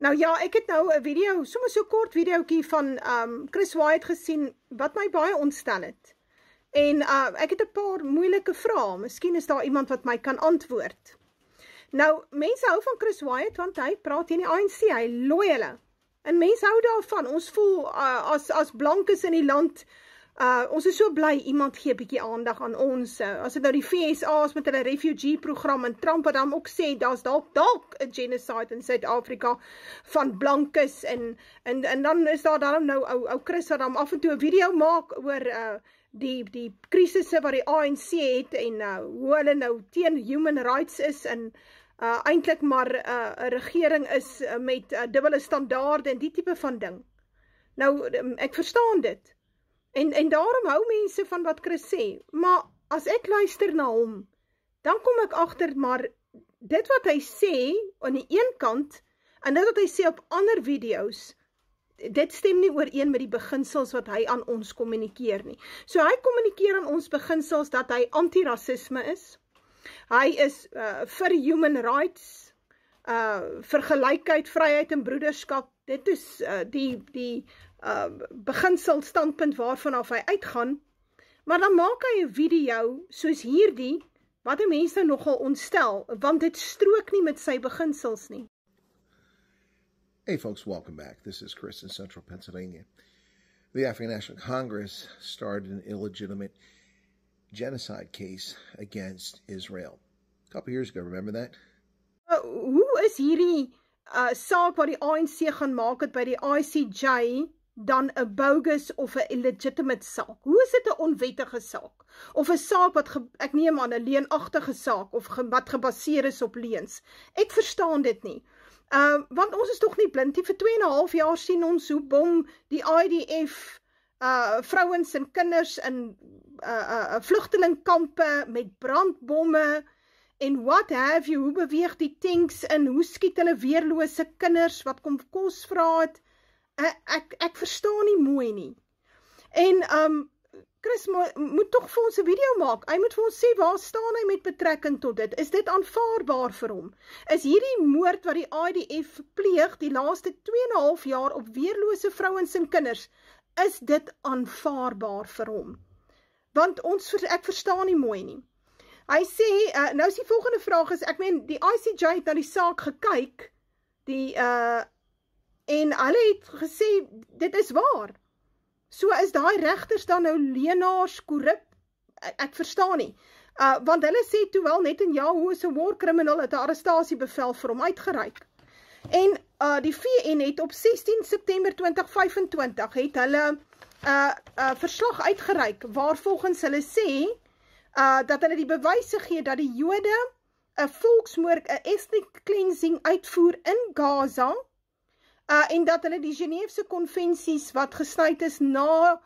Nou ja, ek het nou 'n video, soms so kort videoetjie van Chris Wyatt gesien wat my baie ontstel het. En ek het 'n paar moeilike vrae. Miskien is daar iemand wat my kan antwoord. Nou, mense hou van Chris Wyatt want hy praat teen die ANC, hy looi hulle. En mense hou daarvan. Ons voel as blankes in die land, ons is so bly iemand gee 'n bietjie aandag aan ons. As dit nou die VSA's met hulle refugee program en Trump wat dan ook sê daar's dalk 'n genocide in Suid-Afrika van blankes en dan is daar dan nou ou Chris wat dan af en toe 'n video maak oor die krisisse wat die ANC het en hoe hulle nou teen human rights is en eintlik maar 'n regering is met dubbele standaarde en die tipe van ding. Nou, ek verstaan dit. En daarom hou mense van wat Chris sê. Maar as ek luister na hom, dan kom ek agter maar dit wat hy sê aan die een kant en dit wat hy sê op ander video's, dit stem nie ooreen met die beginsels wat hy aan ons kommunikeer nie. So hy kommunikeer aan ons beginsels dat hy anti-rassisme is. Hy is vir human rights, vir gelykheid, vryheid en broederskap. Dit is die beginsel standpunt waarvan af hy uitgaan. Maar dan maak hy 'n video soos hierdie wat die mense nogal ontstel, want dit strook nie met sy beginsels nie. Hey folks, welcome back. This is Chris in Central Pennsylvania. The African National Congress started an illegitimate genocide case against Israel. A couple years ago, remember that? Hoe is hierdie saak wat die ANC gaan maak het by die ICJ dan 'n bogus of 'n illegitimate saak? Hoe is dit 'n onwettige saak? Of 'n saak wat, ek neem aan, 'n leenagtige saak, of wat gebaseer is op leuns? Ek verstaan dit nie. Want ons is tog nie blind nie. Vir 2,5 jaar sien ons hoe bom die IDF vrouens en kinders in vlugtelingkampe met brandbomme en what have you, hoe beweeg die tanks in, hoe skiet hulle weerlose kinders wat kom kos vra het. Ek verstaan nie mooi nie. En Chris moet tog vir ons 'n video maak. Hy moet vir ons sê waar staan hy met betrekking tot dit. Is dit aanvaarbaar vir hom? Is hierdie moord wat die IDF pleeg die laaste 2,5 jaar op weerlose vrouens en kinders, is dit aanvaarbaar vir hom? Want ek verstaan nie mooi nie. Hy sê, nou is die volgende vraag is, ek meen, die ICJ het na die saak gekyk, en hulle het gesê, dit is waar. So is daai regters dan nou leenaars, korrup? Ek verstaan nie. Want hulle sê toe wel Netanyahu is 'n war criminal, het 'n arrestasiebevel vir hom uitgereik. En die VN het op 16 September 2025 het hulle verslag uitgereik waar volgens hulle sê dat hulle die bewyse gee dat die Jode 'n volksmoord, 'n ethnic cleansing uitvoer in Gaza, en dat hulle die Geneefse konvensies wat gesluit is na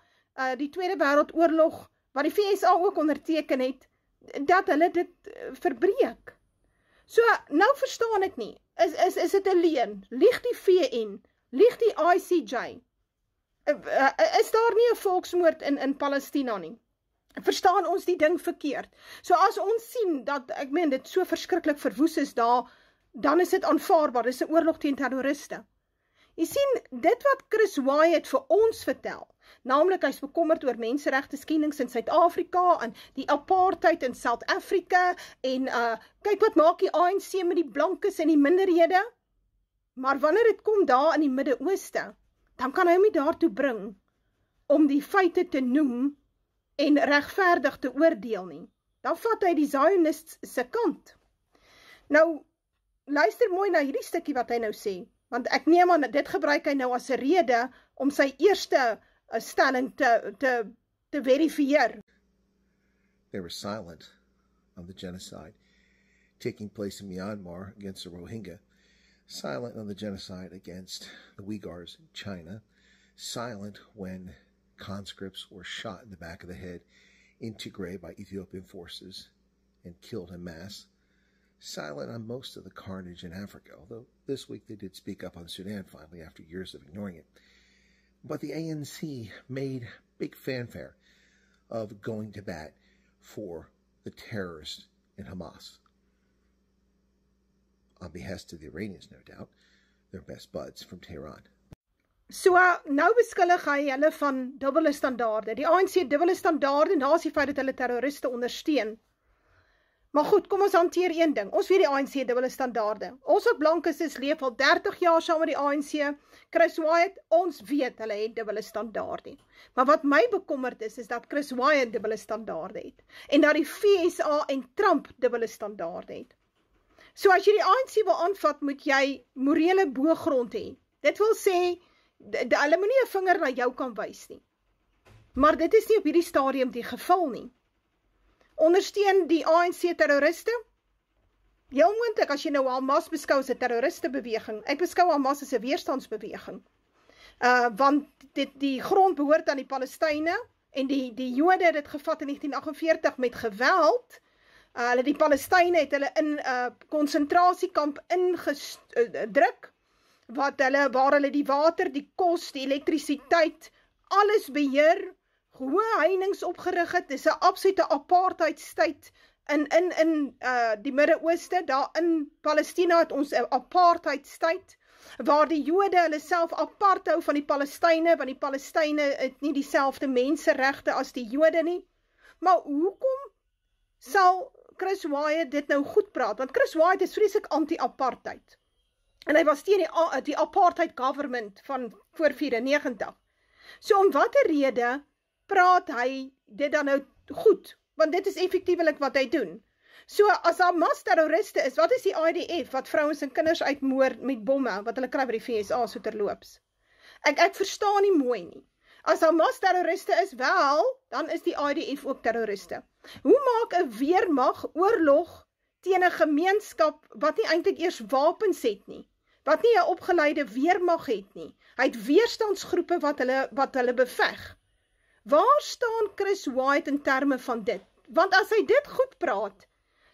die Tweede Wêreldoorlog, wat die VSA ook onderteken het, dat hulle dit verbreek. So, nou verstaan ek nie, is dit 'n leuen? Lieg die VN? Lieg die ICJ? Is daar nie 'n volksmoord in Palestina nie? Verstaan ons die ding verkeerd? So as ons sien dat, ek meen, dit so verskriklik verwoes is daar, dan is dit aanvaarbaar, dit is 'n oorlog teen terroriste. Jy sien, dit wat Chris Wyatt vir ons vertel, naamlik hy is bekommerd oor menseregte skendings in Suid-Afrika en die apartheid in South Africa en kyk wat maak die ANC met die blankes en die minderhede, maar wanneer dit kom daar in die Midde-Ooste, dan kan hy hom nie daartoe bring om die feite te noem en regverdig te oordeel nie. Dan vat hy die Zionist se kant. Nou, luister mooi na hierdie stukkie wat hy nou sê, want ek neem aan, dit gebruik hy nou as 'n rede om sy eerste stelling te verifieer. They were silent on the genocide taking place in Myanmar against the Rohingya, silent on the genocide against the Uyghurs in China, silent when conscripts were shot in the back of the head in Tigray by Ethiopian forces and killed en masse, silent on most of the carnage in Africa, although this week they did speak up on Sudan finally after years of ignoring it. But the ANC made big fanfare of going to bat for the terrorists in Hamas. On behest of the Iranians, no doubt, their best buds from Tehran. So, nou beskuldig hy hulle van dubbele standaarde. Die ANC het dubbele standaarde, naas die feit dat hulle terroriste ondersteun. Maar goed, kom ons hanteer een ding. Ons weet die ANC het dubbele standaarde. Ons wat blank is leef al 30 jaar saam met die ANC. Chris Wyatt, ons weet hulle het dubbele standaarde. Maar wat my bekommerd is dat Chris Wyatt dubbele standaarde het. En dat die FSA en Trump dubbele standaarde het. So as jy die ANC wil aanvat, moet jy morele boogrond hê. Dit wil sê, hulle moet nie 'n vinger na jou kan wys nie. Maar dit is nie op hierdie stadium die geval nie. Ondersteun die ANC terroriste? Heel moontlik as jy nou Hamas beskou as 'n terroristebeweging. Ek beskou Hamas as 'n weerstandsbeweging. Want die grond behoort aan die Palestynë en die Jode het dit gevat in 1948 met geweld. Hulle die Palestynë het hulle in 'n konsentrasiekamp ingedruk waar hulle die water, die kos, die elektrisiteit, alles beheer, hoë heininge opgerig het. Dis 'n absolute apartheidstyd in die Midde-Ooste. Daar in Palestina het ons 'n apartheidstyd waar die Jode hulle self apart hou van die Palestynë, want die Palestynë het nie dieselfde menseregte as die Jode nie. Maar hoekom sal Chris Wyatt dit nou goed praat? Want Chris Wyatt is vreeslik anti-apartheid. En hy was teen die apartheid government van voor 94. So om watter rede praat hy dit dan nou goed? Want dit is effektiewelik wat hy doen. So as Hamas terroriste is, wat is die IDF wat vrouens en kinders uitmoor met bomme wat hulle kry by die FSA so terloops? Ek verstaan nie mooi nie. As Hamas terroriste is wel, dan is die IDF ook terroriste. Hoe maak 'n weermag oorlog teen 'n gemeenskap wat nie eintlik eers wapens het nie? Wat nie 'n opgeleide weermag het nie. Hy het weerstandsgroepe wat hulle beveg. Waar staan Chris Wyatt in terme van dit? Want as hy dit goed praat,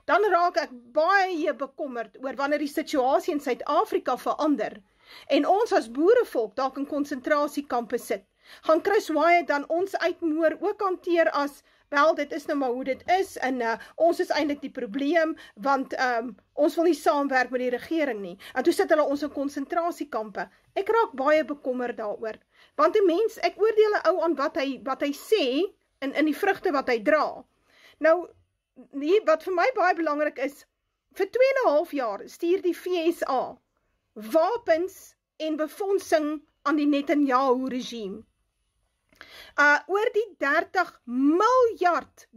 dan raak ek baie bekommerd oor wanneer die situasie in Suid-Afrika verander en ons as boerevolk dalk in konsentrasiekampe sit. Gaan Chris Wyatt dan ons uitmoor ook hanteer as, wel, dit is nou maar hoe dit is, en ons is eintlik die probleem, want ons wil nie saamwerk met die regering nie. En toe sit hulle ons in konsentrasiekampe. Ek raak baie bekommerd daaroor. Want 'n mens, ek oordeel 'n ou aan wat hy sê, in die vrugte wat hy dra. Nou, wat vir my baie belangrik is, vir 2,5 jaar stuur die FSA wapens en befondsing aan die Netanyahu-regime. Oor die $30 miljard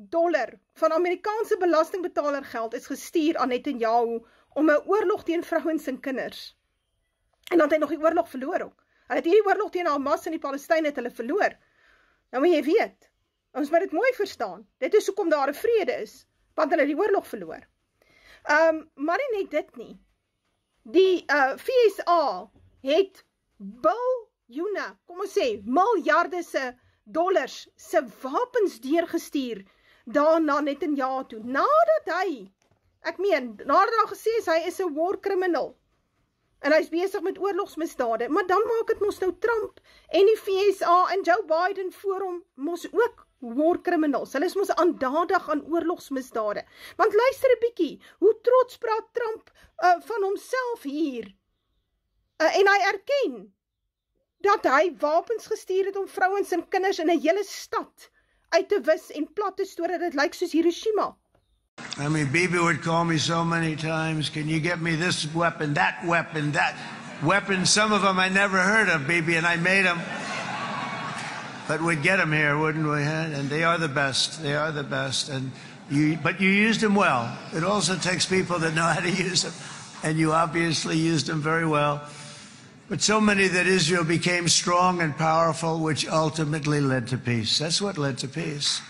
van Amerikaanse belastingbetaler geld is gestuur aan Netanyahu om 'n oorlog teen vrouens en kinders. En dan het hy nog die oorlog verloor ook. Hulle het hierdie oorlog teen Hamas en die Palestynë het hulle verloor. Nou moet jy weet, ons moet dit mooi verstaan. Dit is hoekom daar 'n vrede is, want hulle het die oorlog verloor. Maar nie net dit nie. Die FSA het biljoene, kom ons sê, miljarde se dollars se wapens deurgestuur daarna Netanyahu toe. Nadat daar gesê is, hy is 'n war criminal. En hy is besig met oorlogsmisdade. Maar dan maak dit mos nou Trump en die FSA en Joe Biden voor hom mos ook war criminals. Hulle is mos aandadig aan oorlogsmisdade. Want luister 'n bietjie, hoe trots praat Trump van homself hier. En hy erken dat hy wapens gestuur het om vrouens en kinders in 'n hele stad uit te wis en plat te stoor dat dit lyk soos Hiroshima. I mean, Bibi would call me so many times, can you get me this weapon, that weapon, some of them I never heard of, Bibi, and I made them. But we'd get them here, wouldn't we? Huh? And they are the best. They are the best. But you used them well. It also takes people that know how to use them. And you obviously used them very well. But so many that Israel became strong and powerful, which ultimately led to peace. That's what led to peace.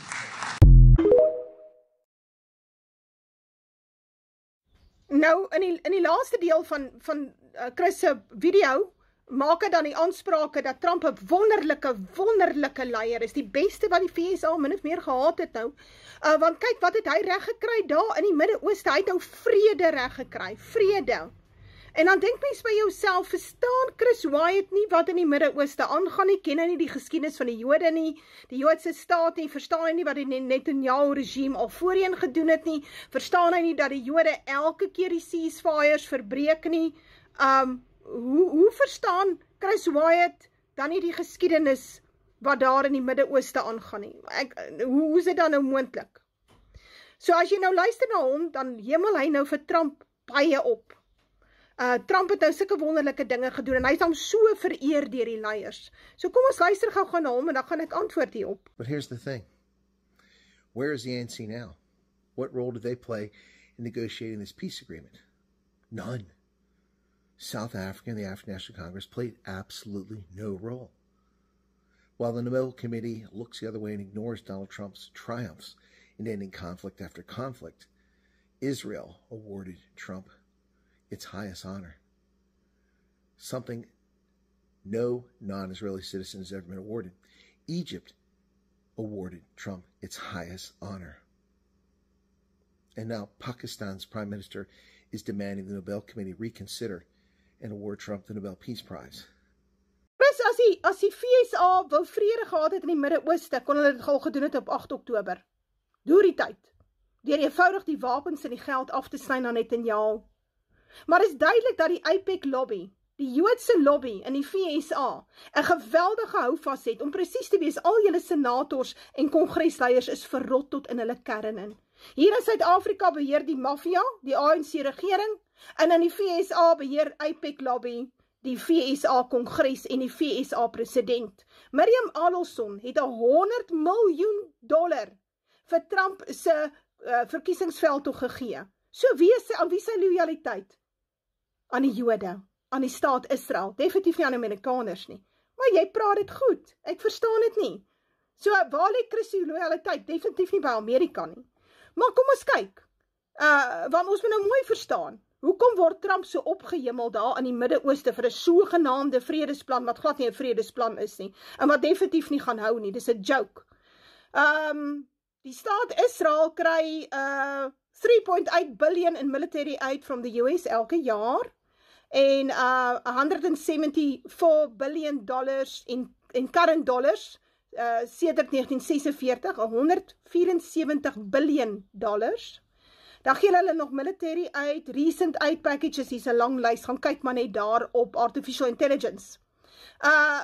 Nou, in die laaste deel van Chris se video, maak hy dan die aansprake dat Trump 'n wonderlike leier is, die beste wat die VSA min of meer gehad het nou, want kyk wat het hy reg gekry daar in die Midde-Ooste, hy het nou vrede reg gekry, vrede. En dan dink mens by jouself, verstaan Chris Wyatt nie wat in die Midde-Ooste aangaan nie, ken hy nie die geskiedenis van die Jode nie, die Joodse staat nie, verstaan hy nie wat die Netanyahu-regime al voorheen gedoen het nie, verstaan hy nie dat die Jode elke keer die ceasefires verbreek nie, hoe verstaan Chris Wyatt dan nie die geskiedenis wat daar in die Midde-Ooste aangaan nie? Hoe is dit dan nou moontlik? So as jy nou luister na hom, dan hemel hy nou vir Trump baie op. Trump het nou sulke wonderlike dinge gedoen, en hy is dan so vereer deur die leiers. So kom ons luister gou na hom, en dan gaan ek antwoord hierop. But here's the thing. Where is the ANC now? What role do they play in negotiating this peace agreement? None. South Africa and the African National Congress played absolutely no role. While the Nobel Committee looks the other way and ignores Donald Trump's triumphs in ending conflict after conflict, Israel awarded Trump its highest honor. Something no non-Israeli citizen has ever been awarded. Egypt awarded Trump its highest honor. And now Pakistan's Prime Minister is demanding the Nobel Committee reconsider and award Trump the Nobel Peace Prize. As die VSA wou vrede gehad het in die Midde-Ooste, kon hulle dit al gedoen het op 8 Oktober. Deur die tyd. Deur eenvoudig die wapens en die geld af te sny na Netanyahu. Maar is duidelik dat die AIPAC lobby, die Joodse lobby in die VSA, 'n geweldige houvas het om presies te wees, al julle senators en kongresleiers is verrot tot in hulle kern in. Hier in Suid-Afrika beheer die maffia, die ANC regering, en in die VSA beheer AIPAC lobby, die VSA kongres en die VSA president. Miriam Adelson het $100 miljoen vir Trump se verkiesingsveld gegee. So aan wie sy loyaliteit? Aan die Jode, aan die staat Israel, definitief nie aan Amerikaners nie. Maar jy praat dit goed, ek verstaan dit nie. So waar lê Chris se loyaliteit? Definitief nie by Amerika nie. Maar kom ons kyk, want ons moet nou mooi verstaan, hoekom word Trump so opgehemel daar in die Midde-Ooste vir 'n sogenaamde vredesplan, wat glad nie 'n vredesplan is nie, en wat definitief nie gaan hou nie, dis 'n joke. Die staat Israel kry 3.8 billion in military aid from the US elke jaar, en $174 billion in current dollars, sedert 1946, $174 billion. Dan gee hulle nog military aid, recent aid packages, hier's 'n lang lys, gaan kyk maar net daar op artificial intelligence.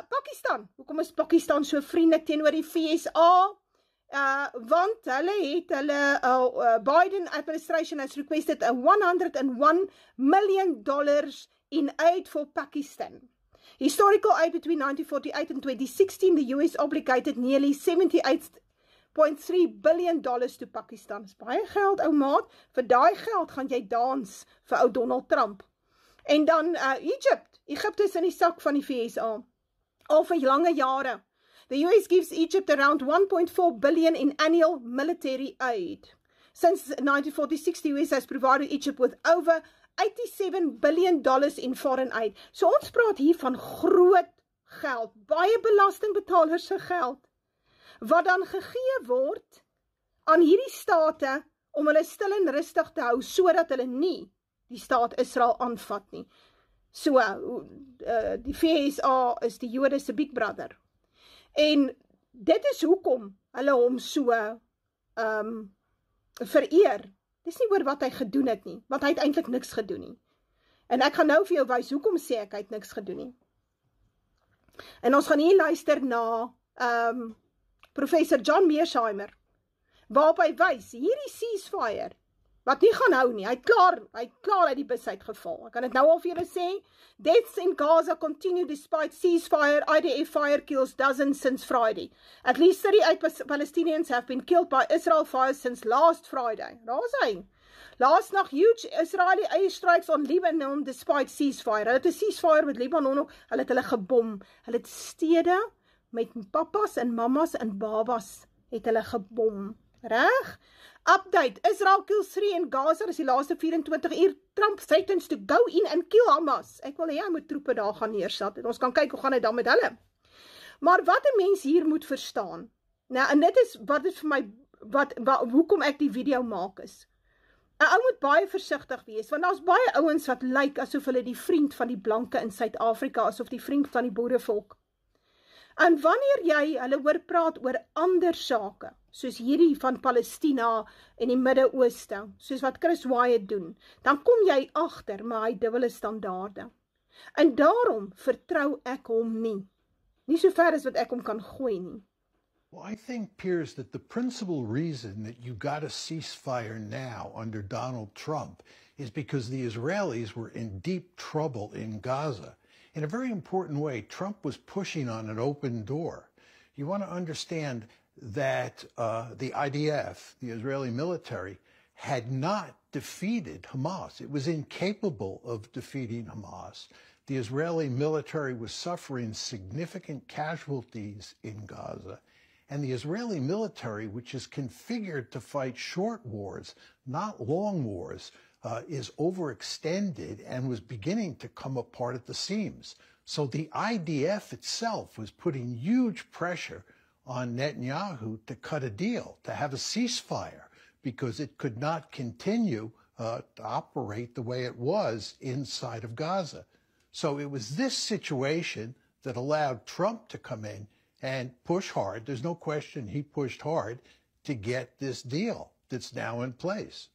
Pakistan, hoekom is Pakistan so vriendelik teenoor die VSA? Want Biden administration has requested $101 million in aid for Pakistan. Historical aid between 1948 and 2016, the US obligated nearly $78.3 billion to Pakistan. Dis baie geld, ou maat. Vir daai geld gaan jy dans vir ou Donald Trump. En dan Egypte is in die sak van die VSA. Al vir lange jare. The US gives Egypt around 1.4 billion in annual military aid. Since 1946, the US has provided Egypt with over $87 billion in foreign aid. So ons praat hier van groot geld, baie belastingbetalers se geld, wat dan gegee word aan hierdie state om hulle stil en rustig te hou, sodat hulle nie die staat Israel aanvat nie. So, die VSA is die Jode se big brother. En dit is hoekom hulle hom so vereer. Dis nie oor wat hy gedoen het nie, want hy het eintlik niks gedoen nie. En ek gaan nou vir jou wys hoekom sê ek hy het niks gedoen nie. En ons gaan hier luister na professor John Mearsheimer, waarop hy wys, hierdie ceasefire, wat nie gaan hou nie, hy het klaar uit die bus uitgeval. Ek kan dit nou al vir julle sê, deaths in Gaza continue despite ceasefire, IDF fire kills dozens since Friday. At least 38 Palestinians have been killed by Israel fire since last Friday. Daar is hy. Last nacht, huge Israeli airstrikes on Lebanon despite ceasefire. Hulle het 'n ceasefire met Libanon ook, hulle het hulle gebom. Hulle het stede met papas en mamas en babas het hulle gebom. Reg? Update, Israel kills 3 in Gaza, is die laaste 24 uur. Trump threatens to go in and kill Hamas. Ek wil hy moet troepe daar gaan neersit, en ons kan kyk hoe gaan dit dan met hulle. Maar wat 'n mens hier moet verstaan, nou, en dit is wat dit vir my, hoekom ek die video maak is, 'n ou moet baie versigtig wees, want daar's baie ouens wat lyk asof hulle die vriend van die blanke in Suid-Afrika, asof die vriend van die boerevolk. En wanneer jy hulle hoor praat oor ander sake, soos hierdie van Palestina en die Midde-Ooste, soos wat Chris Wyatt doen, dan kom jy agter, maar hy dubbele standaarde. En daarom vertrou ek hom nie. Nie so ver as wat ek hom kan gooi nie. Well, I think, Piers, that the principal reason that you got a ceasefire now under Donald Trump is because the Israelis were in deep trouble in Gaza. In a very important way, Trump was pushing on an open door. You want to understand that the IDF, the Israeli military, had not defeated Hamas. It was incapable of defeating Hamas. The Israeli military was suffering significant casualties in Gaza. And the Israeli military, which is configured to fight short wars, not long wars, is overextended and was beginning to come apart at the seams. So the IDF itself was putting huge pressure on Netanyahu to cut a deal, to have a ceasefire, because it could not continue to operate the way it was inside of Gaza. So it was this situation that allowed Trump to come in and push hard. There's no question he pushed hard to get this deal that's now in place.